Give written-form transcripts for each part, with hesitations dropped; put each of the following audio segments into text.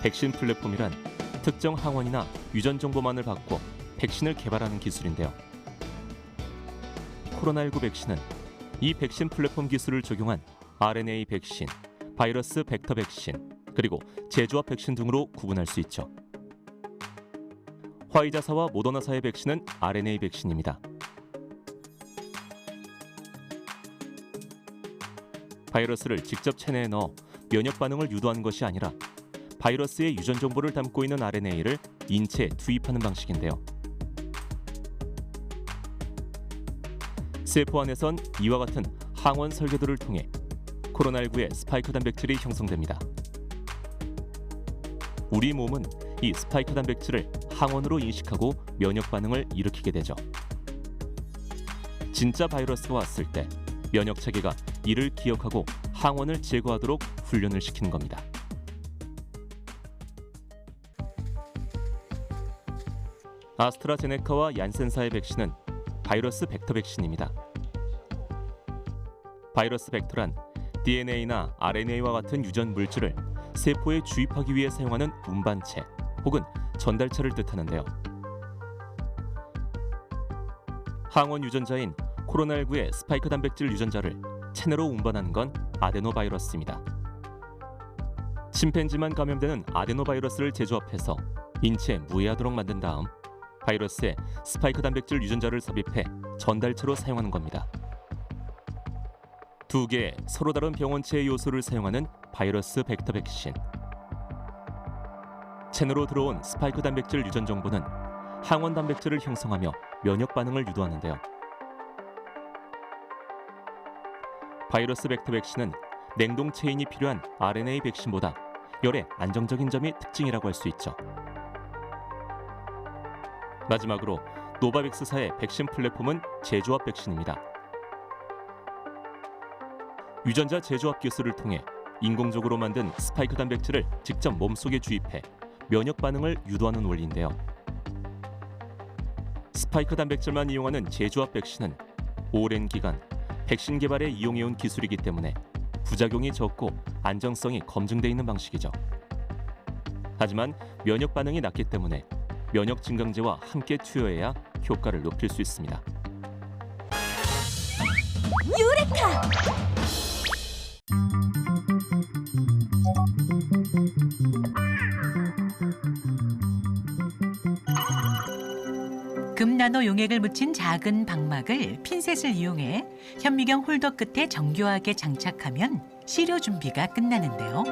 백신 플랫폼이란 특정 항원이나 유전 정보만을 바꿔 백신을 개발하는 기술인데요. 코로나19 백신은 이 백신 플랫폼 기술을 적용한 RNA 백신, 바이러스 벡터 백신, 그리고 제조합 백신 등으로 구분할 수 있죠. 화이자사와 모더나사의 백신은 RNA 백신입니다. 바이러스를 직접 체내에 넣어 면역 반응을 유도하는 것이 아니라 바이러스의 유전 정보를 담고 있는 RNA를 인체에 투입하는 방식인데요. 세포 안에선 이와 같은 항원 설계도를 통해 코로나19의 스파이크 단백질이 형성됩니다. 우리 몸은 이 스파이크 단백질을 항원으로 인식하고 면역 반응을 일으키게 되죠. 진짜 바이러스가 왔을 때 면역 체계가 이를 기억하고 항원을 제거하도록 훈련을 시키는 겁니다. 아스트라제네카와 얀센사의 백신은 바이러스 벡터 백신입니다. 바이러스 벡터란 DNA나 RNA와 같은 유전 물질을 세포에 주입하기 위해 사용하는 운반체 혹은 전달체를 뜻하는데요. 항원 유전자인 코로나19의 스파이크 단백질 유전자를 체내로 운반하는 건 아데노바이러스입니다. 침팬지만 감염되는 아데노바이러스를 제조합해서 인체에 무해하도록 만든 다음 바이러스에 스파이크 단백질 유전자를 삽입해 전달체로 사용하는 겁니다. 두 개의 서로 다른 병원체의 요소를 사용하는 바이러스 벡터 백신. 체내로 들어온 스파이크 단백질 유전 정보는 항원 단백질을 형성하며 면역 반응을 유도하는데요. 바이러스 벡터 백신은 냉동 체인이 필요한 RNA 백신보다 열에 안정적인 점이 특징이라고 할 수 있죠. 마지막으로 노바백스사의 백신 플랫폼은 제조합 백신입니다. 유전자 제조합 기술을 통해 인공적으로 만든 스파이크 단백질을 직접 몸속에 주입해 면역 반응을 유도하는 원리인데요. 스파이크 단백질만 이용하는 제조합 백신은 오랜 기간 백신 개발에 이용해온 기술이기 때문에 부작용이 적고 안정성이 검증돼 있는 방식이죠. 하지만 면역 반응이 낮기 때문에 면역 증강제와 함께 투여해야 효과를 높일 수 있습니다. 유레카! 금나노 용액을 묻힌 작은 방막을 핀셋을 이용해 현미경 홀더 끝에 정교하게 장착하면 시료 준비가 끝나는데요.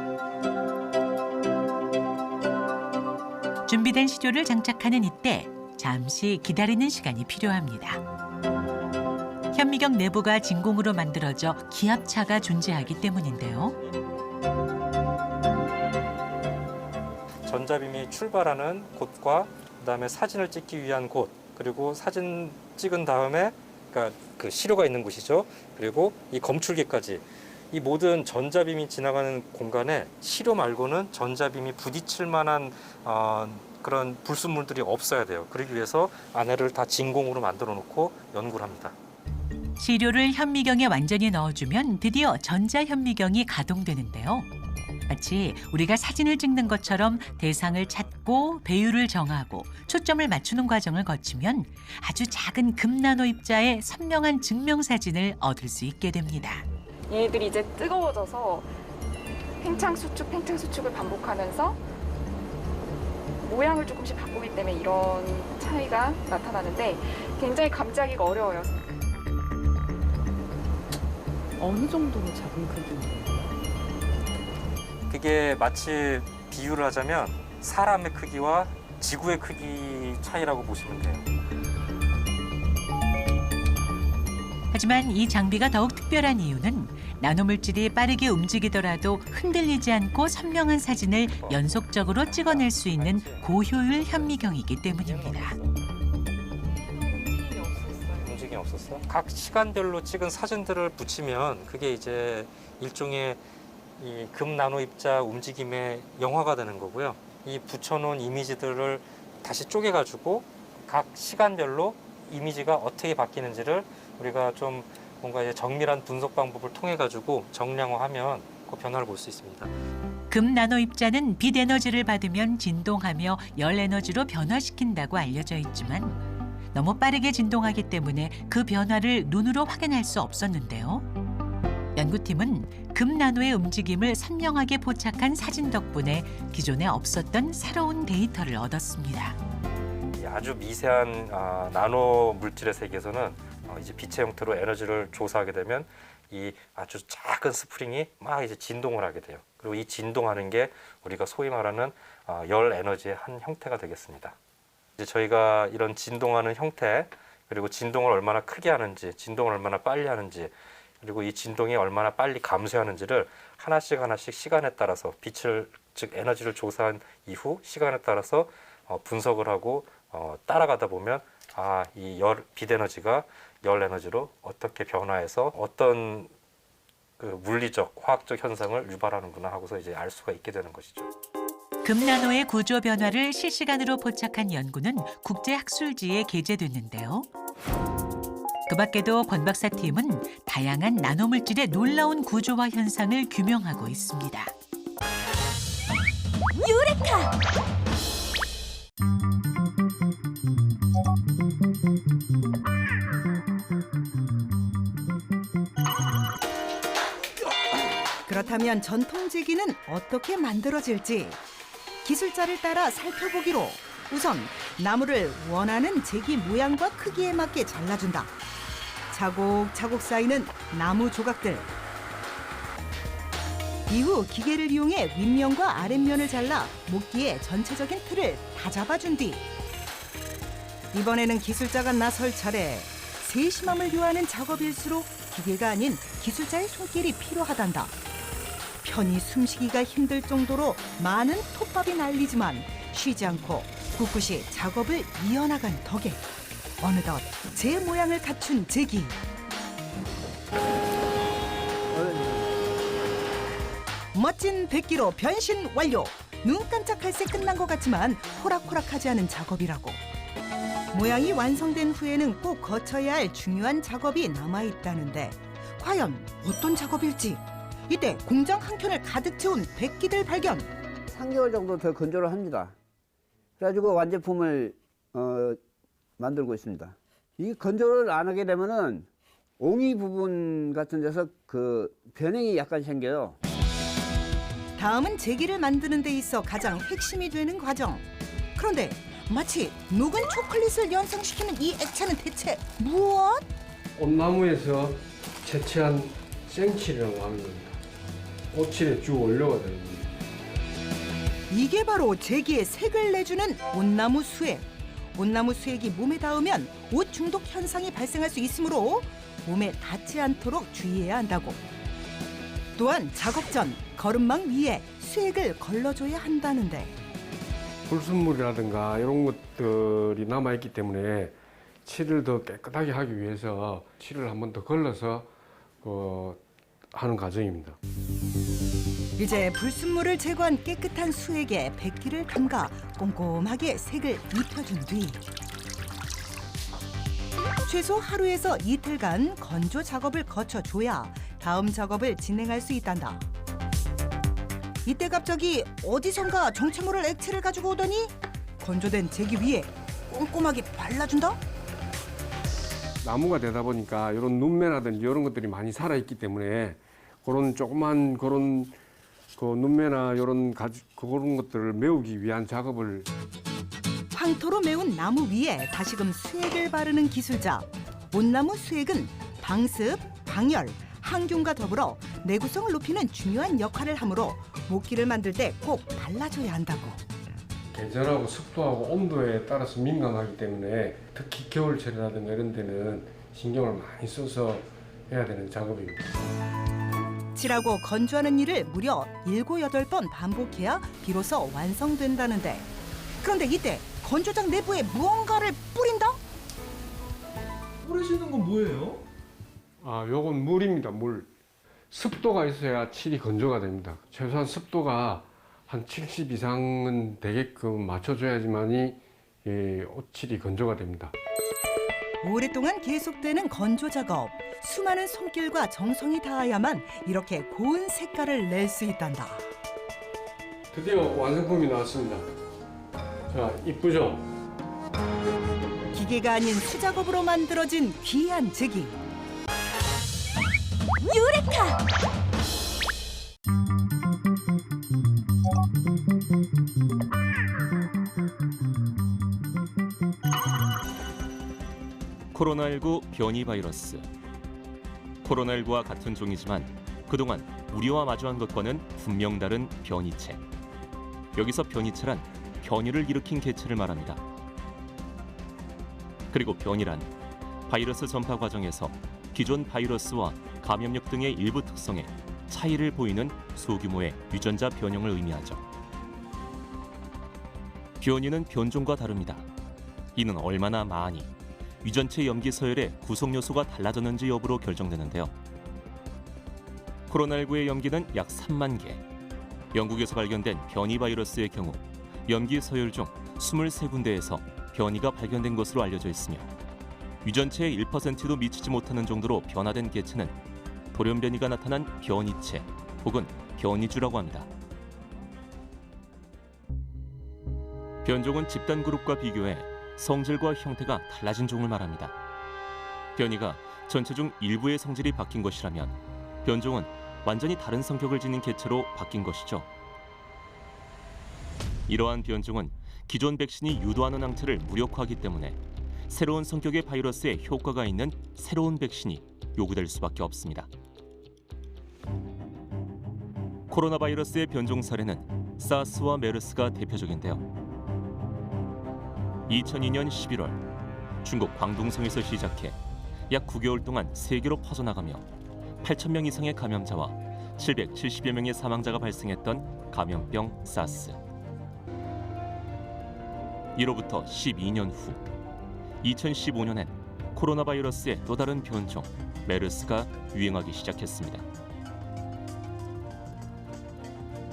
준비된 시료를 장착하는 이때 잠시 기다리는 시간이 필요합니다. 현미경 내부가 진공으로 만들어져 기압차가 존재하기 때문인데요. 전자빔이 출발하는 곳과 그다음에 사진을 찍기 위한 곳, 그리고 사진 찍은 다음에 그러니까 그 시료가 있는 곳이죠. 그리고 이 검출기까지 이 모든 전자빔이 지나가는 공간에 시료 말고는 전자빔이 부딪힐 만한 그런 불순물들이 없어야 돼요. 그러기 위해서 안에를 다 진공으로 만들어 놓고 연구를 합니다. 시료를 현미경에 완전히 넣어주면 드디어 전자현미경이 가동되는데요. 마치 우리가 사진을 찍는 것처럼 대상을 찾고 배율을 정하고 초점을 맞추는 과정을 거치면 아주 작은 금나노 입자의 선명한 증명사진을 얻을 수 있게 됩니다. 얘네들이 이제 뜨거워져서 팽창수축을 반복하면서 모양을 조금씩 바꾸기 때문에 이런 차이가 나타나는데 굉장히 감지하기가 어려워요. 어느 정도로 작은 크기인가요? 그게 마치 비유를 하자면 사람의 크기와 지구의 크기 차이라고 보시면 돼요. 하지만 이 장비가 더욱 특별한 이유는 나노물질이 빠르게 움직이더라도 흔들리지 않고 선명한 사진을 연속적으로 찍어낼 수 있는 고효율 현미경이기 때문입니다. 움직임이 없었어? 각 시간별로 찍은 사진들을 붙이면 그게 이제 일종의 이 금나노 입자 움직임의 영화가 되는 거고요. 이 붙여놓은 이미지들을 다시 쪼개가지고 각 시간별로 이미지가 어떻게 바뀌는지를 우리가 좀 뭔가 이제 정밀한 분석 방법을 통해 가지고 정량화하면 그 변화를 볼 수 있습니다. 금 나노 입자는 빛 에너지를 받으면 진동하며 열 에너지로 변화시킨다고 알려져 있지만 너무 빠르게 진동하기 때문에 그 변화를 눈으로 확인할 수 없었는데요. 연구팀은 금 나노의 움직임을 선명하게 포착한 사진 덕분에 기존에 없었던 새로운 데이터를 얻었습니다. 이 아주 미세한 나노 물질의 세계에서는 이제 빛의 형태로 에너지를 조사하게 되면 이 아주 작은 스프링이 막 이제 진동을 하게 돼요. 그리고 이 진동하는 게 우리가 소위 말하는 열 에너지의 한 형태가 되겠습니다. 이제 저희가 이런 진동하는 형태, 그리고 진동을 얼마나 크게 하는지, 진동을 얼마나 빨리 하는지, 그리고 이 진동이 얼마나 빨리 감소하는지를 하나씩 시간에 따라서 빛을, 즉 에너지를 조사한 이후 시간에 따라서 분석을 하고 따라가다 보면 이 빛 에너지가 열 에너지로 어떻게 변화해서 어떤 그 물리적, 화학적 현상을 유발하는구나 하고서 이제 알 수가 있게 되는 것이죠. 금 나노의 구조 변화를 실시간으로 포착한 연구는 국제학술지에 게재됐는데요. 그 밖에도 권 박사 팀은 다양한 나노물질의 놀라운 구조와 현상을 규명하고 있습니다. 유레카! 그렇다면 전통 제기는 어떻게 만들어질지 기술자를 따라 살펴보기로 우선 나무를 원하는 제기 모양과 크기에 맞게 잘라준다. 차곡차곡 쌓이는 나무 조각들. 이후 기계를 이용해 윗면과 아랫면을 잘라 목기의 전체적인 틀을 다 잡아준 뒤 이번에는 기술자가 나설 차례. 세심함을 요하는 작업일수록 기계가 아닌 기술자의 손길이 필요하단다. 편히 숨쉬기가 힘들 정도로 많은 톱밥이 날리지만 쉬지 않고 꿋꿋이 작업을 이어나간 덕에 어느덧 제 모양을 갖춘 제기. 멋진 백기로 변신 완료. 눈 깜짝할 새 끝난 것 같지만 호락호락하지 않은 작업이라고. 모양이 완성된 후에는 꼭 거쳐야 할 중요한 작업이 남아있다는데 과연 어떤 작업일지. 이때 공장 한켠을 가득 채운 백기들 발견. 3개월 정도 더 건조를 합니다. 그래가지고 완제품을 만들고 있습니다. 이 건조를 안 하게 되면은 옹이 부분 같은 데서 그 변형이 약간 생겨요. 다음은 제기를 만드는 데 있어 가장 핵심이 되는 과정. 그런데 마치 녹은 초콜릿을 연상시키는 이 액체는 대체 무엇? 온나무에서 채취한 생칠이라고 하는 겁니다. 꽃칠에 쭉 올려가 되는 겁니다. 이게 바로 제기의 색을 내주는 온나무 수액. 온나무 수액이 몸에 닿으면 옷 중독 현상이 발생할 수 있으므로 몸에 닿지 않도록 주의해야 한다고. 또한 작업 전 거름망 위에 수액을 걸러줘야 한다는데 불순물이라든가 이런 것들이 남아있기 때문에 칠을 더 깨끗하게 하기 위해서 칠을 한 번 더 걸러서 하는 과정입니다. 이제 불순물을 제거한 깨끗한 수액에 백기를 담가 꼼꼼하게 색을 입혀준 뒤 최소 하루에서 이틀간 건조 작업을 거쳐줘야 다음 작업을 진행할 수 있단다. 이때 갑자기 어디선가 정체모를 액체를 가지고 오더니 건조된 제기 위에 꼼꼼하게 발라준다? 나무가 되다 보니까 이런 눈매라든지 이런 것들이 많이 살아있기 때문에 그런 조그만 그런 그 눈매나 이런 그런 것들을 메우기 위한 작업을 황토로 메운 나무 위에 다시금 수액을 바르는 기술자. 온나무 수액은 방습, 방열, 항균과 더불어 내구성을 높이는 중요한 역할을 하므로 목기를 만들 때 꼭 발라줘야 한다고. 계절하고 습도하고 온도에 따라서 민감하기 때문에 특히 겨울철이라든가 이런 데는 신경을 많이 써서 해야 되는 작업입니다. 칠하고 건조하는 일을 무려 7, 8번 반복해야 비로소 완성된다는데 그런데 이때 건조장 내부에 무언가를 뿌린다? 뿌리시는 건 뭐예요? 요건 물입니다, 물. 습도가 있어야 칠이 건조가 됩니다. 최소한 습도가 한 70 이상은 되게끔 맞춰줘야지만이 옷칠이 건조가 됩니다. 오랫동안 계속되는 건조 작업. 수많은 손길과 정성이 닿아야만 이렇게 고운 색깔을 낼 수 있단다. 드디어 완성품이 나왔습니다. 자, 이쁘죠? 기계가 아닌 수작업으로 만들어진 귀한 즉위. 코로나19 변이 바이러스. 코로나19와 같은 종이지만 그동안 우리와 마주한 것과는 분명 다른 변이체. 여기서 변이체란 변이를 일으킨 개체를 말합니다. 그리고 변이란 바이러스 전파 과정에서 기존 바이러스와 감염력 등의 일부 특성에 차이를 보이는 소규모의 유전자 변형을 의미하죠. 변이는 변종과 다릅니다. 이는 얼마나 많이 유전체 염기 서열의 구성 요소가 달라졌는지 여부로 결정되는데요. 코로나19의 염기는 약 3만 개. 영국에서 발견된 변이 바이러스의 경우 염기 서열 중 23군데에서 변이가 발견된 것으로 알려져 있으며 유전체의 1%도 미치지 못하는 정도로 변화된 개체는 돌연 변이가 나타난 변이체 혹은 변이주라고 합니다. 변종은 집단 그룹과 비교해 성질과 형태가 달라진 종을 말합니다. 변이가 전체 중 일부의 성질이 바뀐 것이라면 변종은 완전히 다른 성격을 지닌 개체로 바뀐 것이죠. 이러한 변종은 기존 백신이 유도하는 항체를 무력화하기 때문에 새로운 성격의 바이러스에 효과가 있는 새로운 백신이 요구될 수밖에 없습니다. 코로나 바이러스의 변종 사례는 사스와 메르스가 대표적인데요. 2002년 11월 중국 광둥성에서 시작해 약 9개월 동안 세계로 퍼져나가며 8,000명 이상의 감염자와 770여 명의 사망자가 발생했던 감염병 사스. 이로부터 12년 후 2015년엔 코로나 바이러스의 또 다른 변종 메르스가 유행하기 시작했습니다.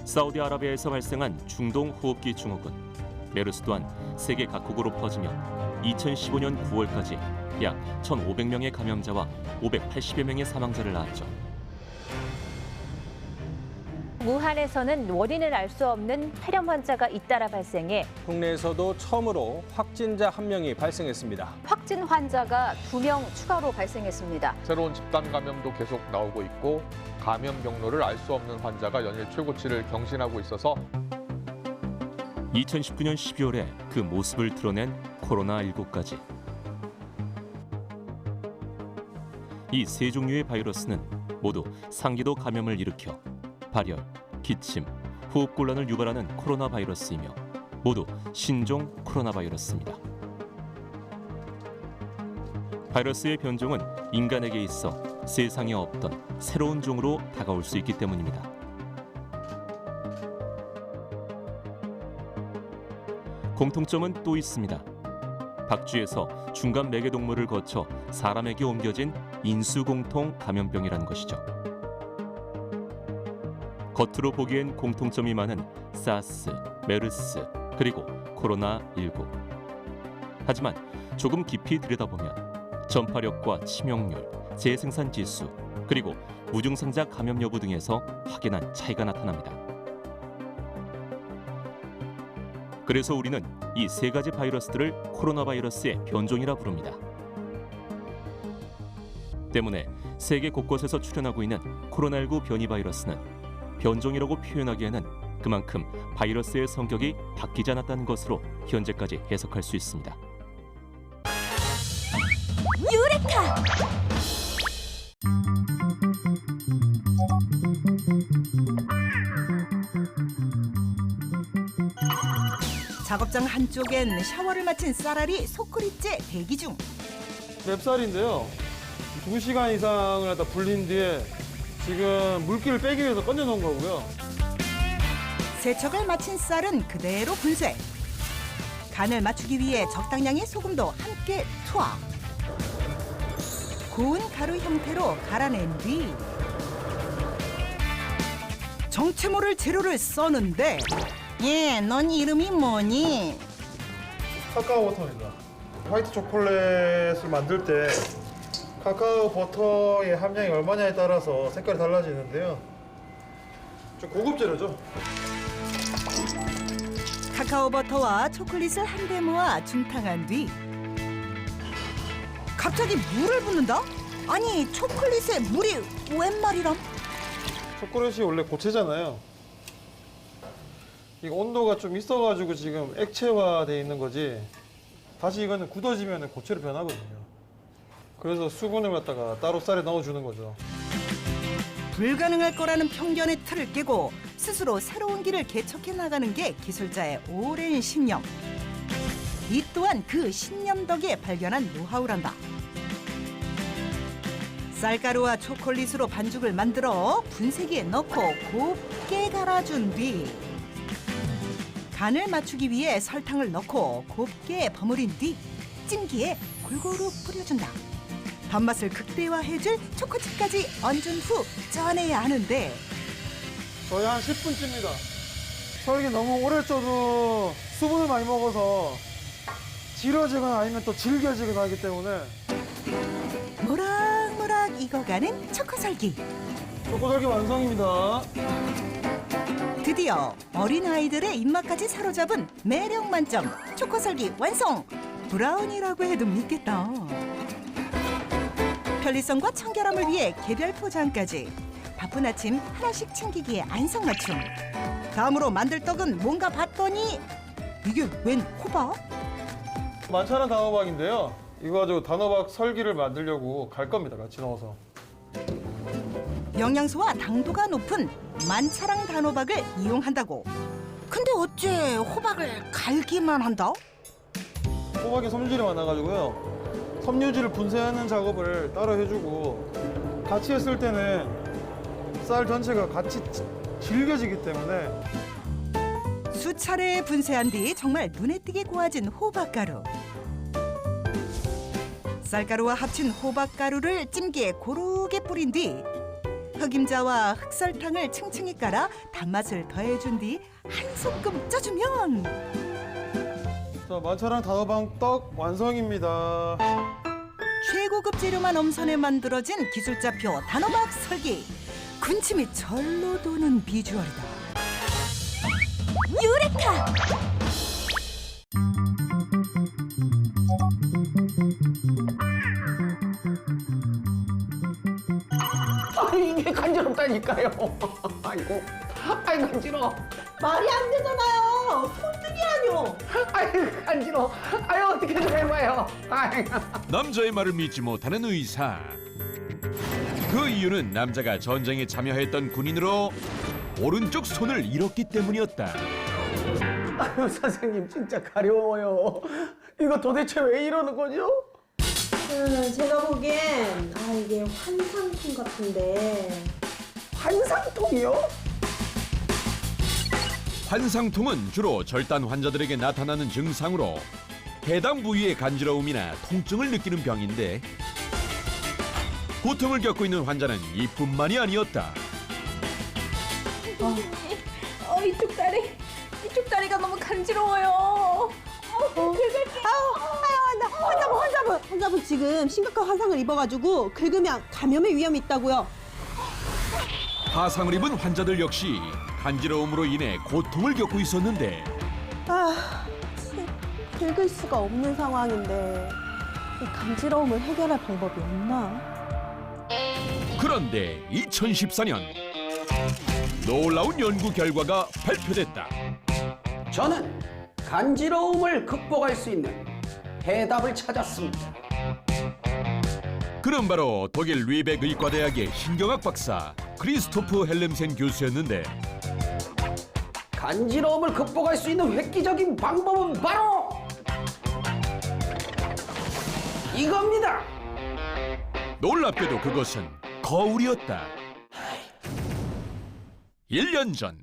사우디아라비아에서 발생한 중동 호흡기 증후군 메르스 또한 세계 각국으로 퍼지며 2015년 9월까지 약 1,500명의 감염자와 580여 명의 사망자를 낳았죠. 무한에서는 원인을 알 수 없는 폐렴 환자가 잇따라 발생해 국내에서도 처음으로 확진자 1명이 발생했습니다. 확진 환자가 2명 추가로 발생했습니다. 새로운 집단 감염도 계속 나오고 있고 감염 경로를 알 수 없는 환자가 연일 최고치를 경신하고 있어서 2019년 12월에 그 모습을 드러낸 코로나19까지. 이 세 종류의 바이러스는 모두 상기도 감염을 일으켜 발열, 기침, 호흡곤란을 유발하는 코로나 바이러스이며 모두 신종 코로나 바이러스입니다. 바이러스의 변종은 인간에게 있어 세상에 없던 새로운 종으로 다가올 수 있기 때문입니다. 공통점은 또 있습니다. 박쥐에서 중간 매개 동물을 거쳐 사람에게 옮겨진 인수공통 감염병이라는 것이죠. 겉으로 보기엔 공통점이 많은 사스, 메르스, 그리고 코로나19. 하지만 조금 깊이 들여다보면 전파력과 치명률, 재생산 지수, 그리고 무증상자 감염 여부 등에서 확연한 차이가 나타납니다. 그래서 우리는 이 세 가지 바이러스들을 코로나 바이러스의 변종이라 부릅니다. 때문에 세계 곳곳에서 출현하고 있는 코로나19 변이 바이러스는 변종이라고 표현하기에는 그만큼 바이러스의 성격이 바뀌지 않았다는 것으로 현재까지 해석할 수 있습니다. 유레카! 작업장 한쪽엔 샤워를 마친 쌀알이 소쿠리째 대기 중. 맵쌀인데요. 2시간 이상을 갖다 불린 뒤에 지금 물기를 빼기 위해서 건져 놓은 거고요. 세척을 마친 쌀은 그대로 분쇄. 간을 맞추기 위해 적당량의 소금도 함께 투하. 고운 가루 형태로 갈아낸 뒤 정체 모를 재료를 써는데 넌 이름이 뭐니? 카카오 워터입니다. 화이트 초콜릿을 만들 때 카카오 버터의 함량이 얼마냐에 따라서 색깔이 달라지는데요. 좀 고급 재료죠. 카카오 버터와 초콜릿을 한데 모아 중탕한 뒤 갑자기 물을 붓는다? 아니 초콜릿에 물이 웬 말이람? 초콜릿이 원래 고체잖아요. 이거 온도가 좀 있어가지고 지금 액체화돼 있는 거지. 다시 이거는 굳어지면 고체로 변하거든요. 그래서 수분을 갖다가 따로 쌀에 넣어주는 거죠. 불가능할 거라는 편견의 틀을 깨고 스스로 새로운 길을 개척해 나가는 게 기술자의 오랜 신념. 이 또한 그 신념 덕에 발견한 노하우란다. 쌀가루와 초콜릿으로 반죽을 만들어 분쇄기에 넣고 곱게 갈아준 뒤 간을 맞추기 위해 설탕을 넣고 곱게 버무린 뒤 찜기에 골고루 뿌려준다. 단맛을 극대화해줄 초코칩까지 얹은 후 쪄내야 하는데 거의 한 10분 찝니다. 설기 너무 오래 쪄도 수분을 많이 먹어서 질어지거나 아니면 또 질겨지거나 하기 때문에 모락모락 익어가는 초코설기. 초코설기 완성입니다. 드디어 어린아이들의 입맛까지 사로잡은 매력 만점 초코설기 완성! 브라운이라고 해도 믿겠다. 편리성과 청결함을 위해 개별 포장까지 바쁜 아침 하나씩 챙기기에 안성맞춤. 다음으로 만들 떡은 뭔가 봤더니 이게 웬 호박? 만차는 단호박인데요. 이거 가지고 단호박 설기를 만들려고 갈 겁니다. 같이 넣어서. 영양소와 당도가 높은 만차랑 단호박을 이용한다고. 근데 어째 호박을 갈기만 한다? 호박에 섬유질이 많아가지고요. 섬유질을 분쇄하는 작업을 따로 해주고 같이 했을 때는 쌀 전체가 같이 질겨지기 때문에 수차례 분쇄한 뒤 정말 눈에 띄게 고와진 호박가루. 쌀가루와 합친 호박가루를 찜기에 고르게 뿌린 뒤 흑임자와 흑설탕을 층층이 깔아 단맛을 더해준 뒤 한 소끔 쪄주면 자, 만차랑 단호박 떡 완성입니다. 최고급 재료만 엄선해 만들어진 기술자표 단호박 설기. 군침이 절로 도는 비주얼이다. 유레카! 이게 간지럽다니까요. 아이고, 아이 간지러워. 말이 안 되잖아요. 손등이라뇨. 아이 간지러워. 아유 어떻게 좀 해봐요. 아이. 남자의 말을 믿지 못하는 의사. 그 이유는 남자가 전쟁에 참여했던 군인으로 오른쪽 손을 잃었기 때문이었다. 아유 선생님 진짜 가려워요. 이거 도대체 왜 이러는 거죠? 제가 보기엔 이게 환상통 같은데. 환상통이요? 환상통은 주로 절단 환자들에게 나타나는 증상으로 해당 부위의 간지러움이나 통증을 느끼는 병인데 고통을 겪고 있는 환자는 이뿐만이 아니었다. 이쪽 다리가 너무 간지러워요. 환자분 지금 심각한 화상을 입어가지고 긁으면 감염의 위험이 있다고요. 화상을 입은 환자들 역시 간지러움으로 인해 고통을 겪고 있었는데 긁을 수가 없는 상황인데 이 간지러움을 해결할 방법이 없나? 그런데 2014년 놀라운 연구 결과가 발표됐다. 저는 간지러움을 극복할 수 있는 해답을 찾았습니다. 그는 바로 독일 리벡 의과대학의 신경학 박사 크리스토프 헬렘센 교수였는데 간지러움을 극복할 수 있는 획기적인 방법은 바로 이겁니다. 놀랍게도 그것은 거울이었다. 1년 전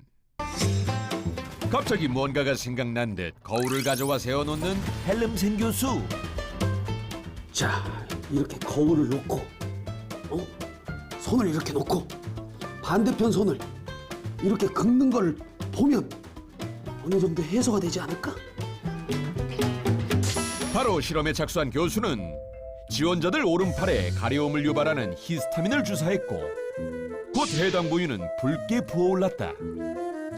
갑자기 뭔가가 생각난 듯 거울을 가져와 세워놓는 헬렘센 교수. 자, 이렇게 거울을 놓고 손을 이렇게 놓고 반대편 손을 이렇게 긁는 걸 보면 어느 정도 해소가 되지 않을까? 바로 바로 실험에 착수한 교수는 지원자들 오른팔에 가려움을 유발하는 히스타민을 주사했고 곧 해당 부위는 붉게 부어올랐다.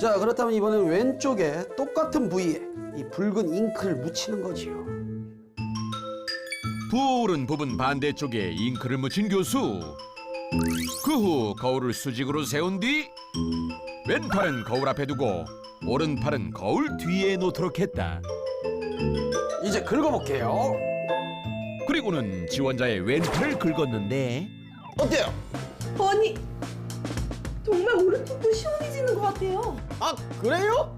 자, 그렇다면 이번엔 왼쪽에 똑같은 부위에 이 붉은 잉크를 묻히는 거지요. 부어오른 부분 반대쪽에 잉크를 묻힌 교수. 그 후 거울을 수직으로 세운 뒤 왼팔은 거울 앞에 두고 오른팔은 거울 뒤에 놓도록 했다. 이제 긁어볼게요. 그리고는 지원자의 왼팔을 긁었는데 어때요? 아니, 정말 오른쪽도 시원해지는 것 같아요. 아, 그래요?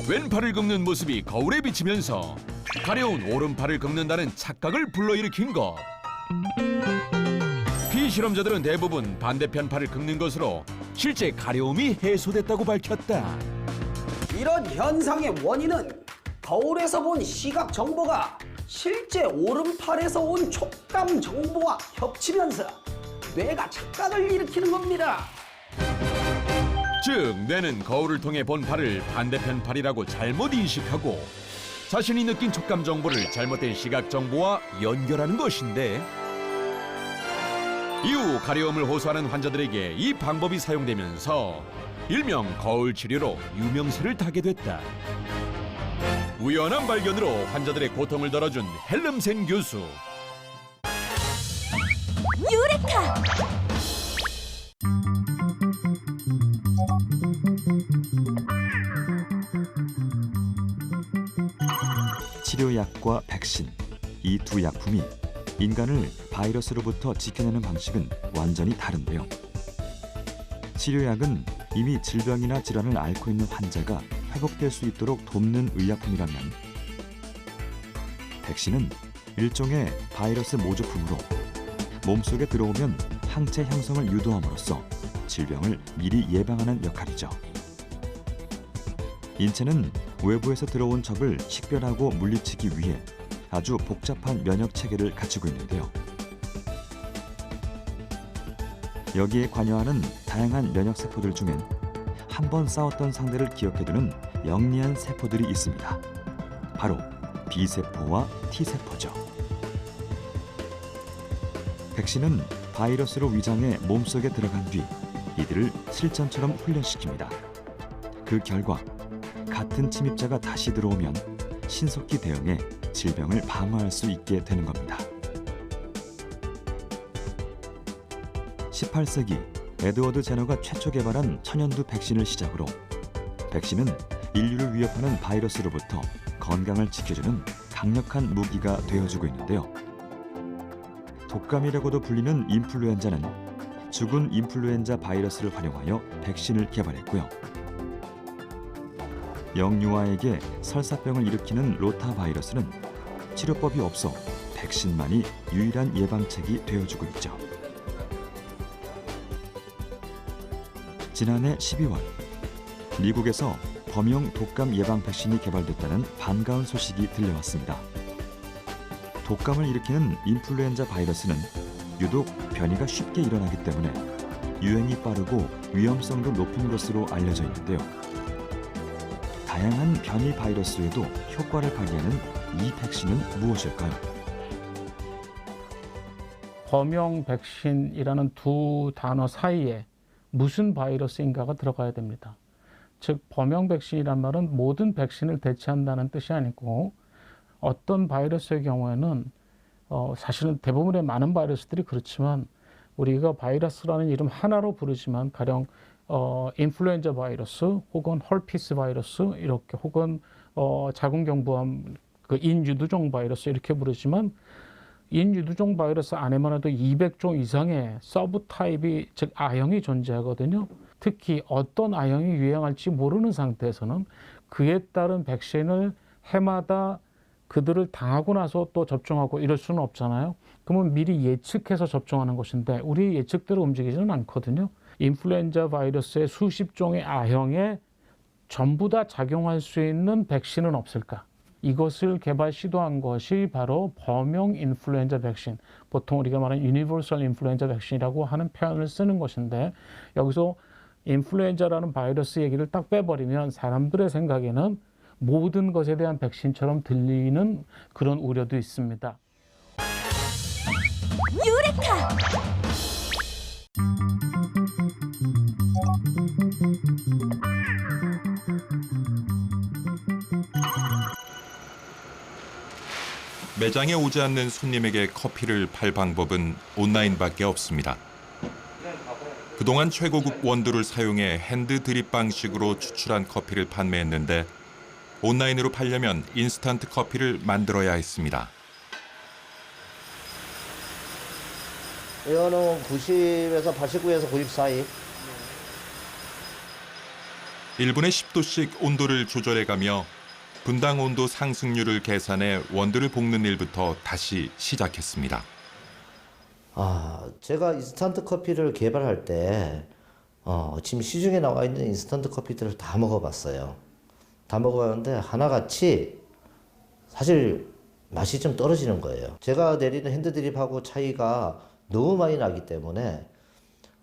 왼팔을 긁는 모습이 거울에 비치면서 가려운 오른팔을 긁는다는 착각을 불러일으킨 것. 피실험자들은 대부분 반대편 팔을 긁는 것으로 실제 가려움이 해소됐다고 밝혔다. 이런 현상의 원인은 거울에서 본 시각 정보가 실제 오른팔에서 온 촉감 정보와 겹치면서 뇌가 착각을 일으키는 겁니다. 즉 뇌는 거울을 통해 본 팔을 반대편 팔이라고 잘못 인식하고 자신이 느낀 촉감 정보를 잘못된 시각 정보와 연결하는 것인데, 이후 가려움을 호소하는 환자들에게 이 방법이 사용되면서 일명 거울 치료로 유명세를 타게 됐다. 우연한 발견으로 환자들의 고통을 덜어준 헬름센 교수. 유레카! 치료약과 백신, 이 두 약품이 인간을 바이러스로부터 지켜내는 방식은 완전히 다른데요. 치료약은 이미 질병이나 질환을 앓고 있는 환자가 회복될 수 있도록 돕는 의약품이라면, 백신은 일종의 바이러스 모조품으로 몸속에 들어오면 항체 형성을 유도함으로써 질병을 미리 예방하는 역할이죠. 인체는 외부에서 들어온 적을 식별하고 물리치기 위해 아주 복잡한 면역 체계를 갖추고 있는데요. 여기에 관여하는 다양한 면역 세포들 중엔 한 번 싸웠던 상대를 기억해두는 영리한 세포들이 있습니다. 바로 B세포와 T세포죠. 백신은 바이러스로 위장해 몸속에 들어간 뒤 이들을 실전처럼 훈련시킵니다. 그 결과 같은 침입자가 다시 들어오면 신속히 대응해 질병을 방어할 수 있게 되는 겁니다. 18세기 에드워드 제너가 최초 개발한 천연두 백신을 시작으로 백신은 인류를 위협하는 바이러스로부터 건강을 지켜주는 강력한 무기가 되어주고 있는데요. 독감이라고도 불리는 인플루엔자는 죽은 인플루엔자 바이러스를 활용하여 백신을 개발했고요. 영유아에게 설사병을 일으키는 로타 바이러스는 치료법이 없어 백신만이 유일한 예방책이 되어주고 있죠. 지난해 12월, 미국에서 범용 독감 예방 백신이 개발됐다는 반가운 소식이 들려왔습니다. 독감을 일으키는 인플루엔자 바이러스는 유독 변이가 쉽게 일어나기 때문에 유행이 빠르고 위험성도 높은 것으로 알려져 있는데요. 다양한 변이 바이러스에도 효과를 발휘하는 이 백신은 무엇일까요? 범용 백신이라는 두 단어 사이에 무슨 바이러스인가가 들어가야 됩니다. 즉 범용 백신이란 말은 모든 백신을 대체한다는 뜻이 아니고 어떤 바이러스의 경우에는 사실은 대부분의 많은 바이러스들이 그렇지만 우리가 바이러스라는 이름 하나로 부르지만 가령 인플루엔자 바이러스 혹은 헐피스 바이러스 이렇게 혹은 자궁경부암 그 인유두종 바이러스 이렇게 부르지만 인유두종 바이러스 안에만 해도 200종 이상의 서브 타입이 즉 아형이 존재하거든요. 특히 어떤 아형이 유행할지 모르는 상태에서는 그에 따른 백신을 해마다 그들을 당하고 나서 또 접종하고 이럴 수는 없잖아요. 그러면 미리 예측해서 접종하는 것인데 우리 예측대로 움직이지는 않거든요. 인플루엔자 바이러스의 수십 종의 아형에 전부 다 작용할 수 있는 백신은 없을까? 이것을 개발 시도한 것이 바로 범용 인플루엔자 백신, 보통 우리가 말하는 유니버설 인플루엔자 백신이라고 하는 표현을 쓰는 것인데 여기서 인플루엔자라는 바이러스 얘기를 딱 빼버리면 사람들의 생각에는 모든 것에 대한 백신처럼 들리는 그런 우려도 있습니다. 유레카! 매장에 오지 않는 손님에게 커피를 팔 방법은 온라인밖에 없습니다. 그동안 최고급 원두를 사용해 핸드 드립 방식으로 추출한 커피를 판매했는데 온라인으로 팔려면 인스턴트 커피를 만들어야 했습니다. 이거는 90에서 89에서 90 사이. 1분에 10도씩 온도를 조절해가며 분당 온도 상승률을 계산해 원두를 볶는 일부터 다시 시작했습니다. 제가 인스턴트 커피를 개발할 때 지금 시중에 나와 있는 인스턴트 커피들을 다 먹어봤어요. 다 먹어봤는데 하나같이 사실 맛이 좀 떨어지는 거예요. 제가 내리는 핸드드립하고 차이가 너무 많이 나기 때문에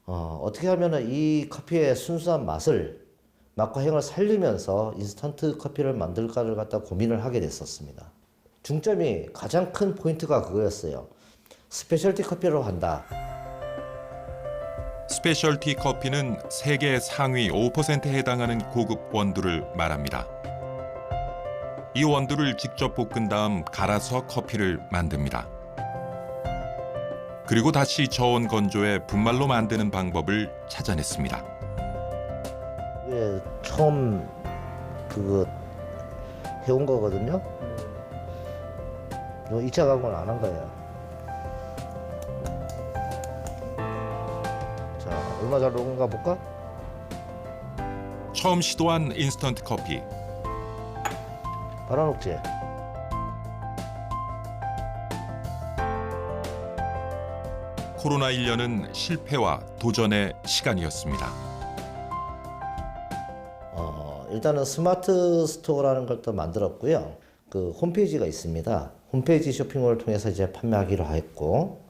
어떻게 하면 이 커피의 순수한 맛과 향을 살리면서 인스턴트 커피를 만들까를 갖다 고민을 하게 됐었습니다. 중점이 가장 큰 포인트가 그거였어요. 스페셜티 커피로 한다. 스페셜티 커피는 세계 상위 5%에 해당하는 고급 원두를 말합니다. 이 원두를 직접 볶은 다음 갈아서 커피를 만듭니다. 그리고 다시 저온 건조해 분말로 만드는 방법을 찾아냈습니다. 이게 처음 그거 해온 거거든요. 2차 가공을 안 한 거예요. 자, 얼마 잘 녹은가 볼까? 처음 시도한 인스턴트 커피. 바로 녹지? 코로나 1년은 실패와 도전의 시간이었습니다. 일단은 스마트 스토어라는 걸 또 만들었고요. 그 홈페이지가 있습니다. 홈페이지 쇼핑몰을 통해서 이제 판매하기로 했고,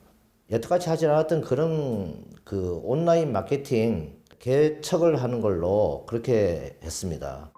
여태까지 하지 않았던 그런 그 온라인 마케팅 개척을 하는 걸로 그렇게 했습니다.